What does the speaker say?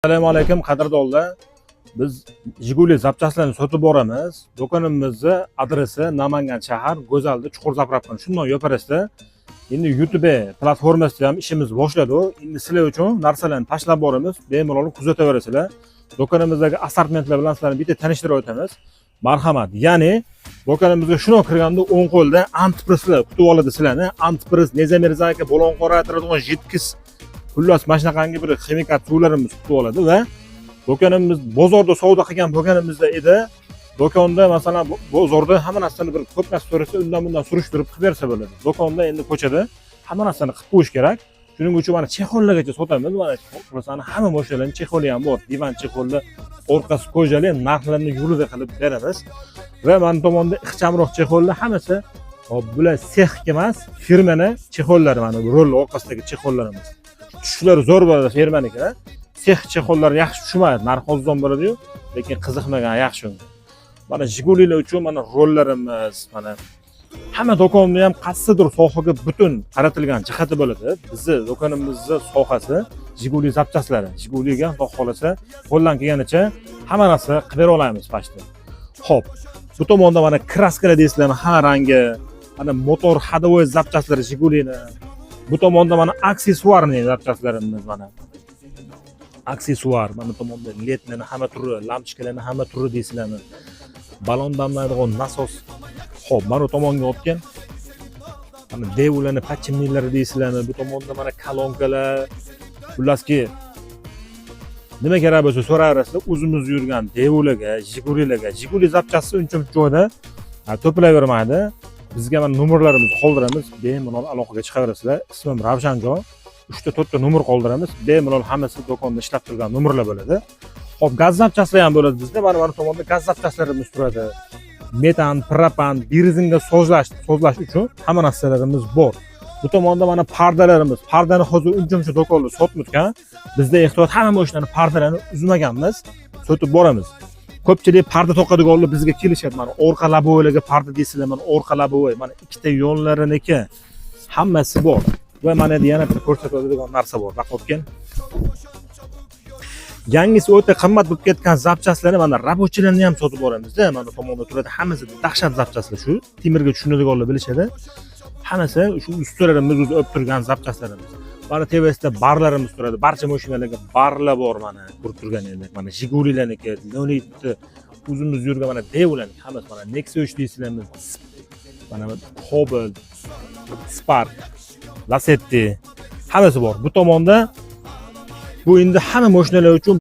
Assalomu alaykum qadrdonlar. Biz Jiguli zapchastlarini sotib boramiz. Do'konimizning adresi Namangan shahar, Go'zalda Chuqur zapravkani shundan yo'parasida. Endi YouTube platformasida ham ishimiz boshladi. Endi sizlar uchun narsalarni tashlab boramiz. Bemalol kuzataverasizlar. Do'konimizdagi assortmentlar bilan sizlarni bitta tanishtirib o'tamiz. Marhamat. Ya'ni do'konimizga shunday kirganda o'ng qo'lda antipreslar kutib oladi sizlarni. Antipres, Nezamirzaga bo'lon qoraytiradigan Jitkis xullas mana shunaqangi bir ximikat suvlarimiz kutib oladi va do'konimiz bozorda savdo qilgan bo'lganimizda edi. Do'konda masalan bozorda hamma narsani bir ko'p narsa so'rasa, undan bundan surishtirib qilib bersa bo'ladi. Do'konda endi ko'chada hamma narsani qilib qo'yish kerak. Shuning uchun mana chexollargacha sotamiz. Mana qurasani hamma mo'shalarning chexoli ham bor. Divan chexollar, orqasi ko'jali, narxlarini yo'lida qilib beramiz. Va mana tomonda ixchamroq chexollar hammasi bular sexga emas, firmani chexollari, mana bu rol orqasidagi chexollarimiz. Tushlari zo'r bo'ladi firmaniki. Sex chexollar yaxshi tushmaydi, narx ozon bo'ladi-yu, lekin qiziqmagan yaxshi. Mana Jigulilar uchun mana rollarimiz, mana hamma do'konda ham qaysidir sohaga butun qaratilgan jihati bo'ladi. Bizning do'konimizning sohasi Jiguli zapchastlari. Jiguliga xudo xolasa qo'ldan kelganicha hamma narsa qilib bera olamiz pashta. Xo'p, bu tomonda mana kraskalar deysizlarmi, hamma rangi, mana motor hadovoy zapchaslari Jigulini. Bu tomonda mana aksessuarni zapchastlarimiz mana. Aksessuar, mana tomonda ledlarning hamma turi, lampochkalarning hamma turi deysizlarmi. Balon damlaydigan nasos. Xo'p, mana tomonga o'tgan. Mana devlarning pachimlilari deysizlarmi. Bu tomonda mana kolonkalar. Xullaski nima kerak bo'lsa so'raverasizlar. O'zimiz yurgan devlarga, Jigulilarga, Jiguli zapchasi uncha-muncha joyda to'plavermaydi. Bizga mana nomerlarimizni qoldiramiz. Bemalol aloqaga chiqaverasizlar. Ismim Ravshanjon. 3 ta 4 ta nomer qoldiramiz. Bemalol hammasi do'konda ishlab turgan nomerlar bo'ladi. Xo'p, gaz zapchaslar ham bo'ladi bizda. Mana tomonda gaz zapchaslarimiz turadi. Metan, propan, benzinga sozlash uchun hamma narsalarimiz bor. Bu tomonda mana pardalarimiz. Pardani hozir uncha-muncha do'konda sotmayotgan. Bizda ehtiyot hamma o'shalarni pardalarni uzmaganmiz, sotib boramiz. Ko'pchilik parda to'qadiganlar bizga kelishadi. Mana orqa labovoylarga parda deysizlar, mana orqa labovoy, mana ikkita yo'llariniki hammasi bor. Va mana yana bir ko'rsatadigan narsa bor. Baqotgan. Yangisi o'ta qimmat bo'lib ketgan zapchaslarni mana rabochilarni ham sotib boramiz-da. Mana tomonda turadi. Hammasi dahshat zapchaslar shu. Temirga tushunadiganlar bilishadi. Hammasi shu ustalarimiz o'zi olib turgan zapchaslarimiz. Mana tevasida barlarimiz turadi. Barcha mashinalarga barlar bor mana ko'rib turganingizdek. Mana Jigulilarniki, Leonidni, o'zimiz yurgan mana devlarniki hammasi mana Nexus deysizlarmi. Mana Cobalt, Spark, Lacetti hammasi bor. Bu tomonda bu endi hamma mashinalar uchun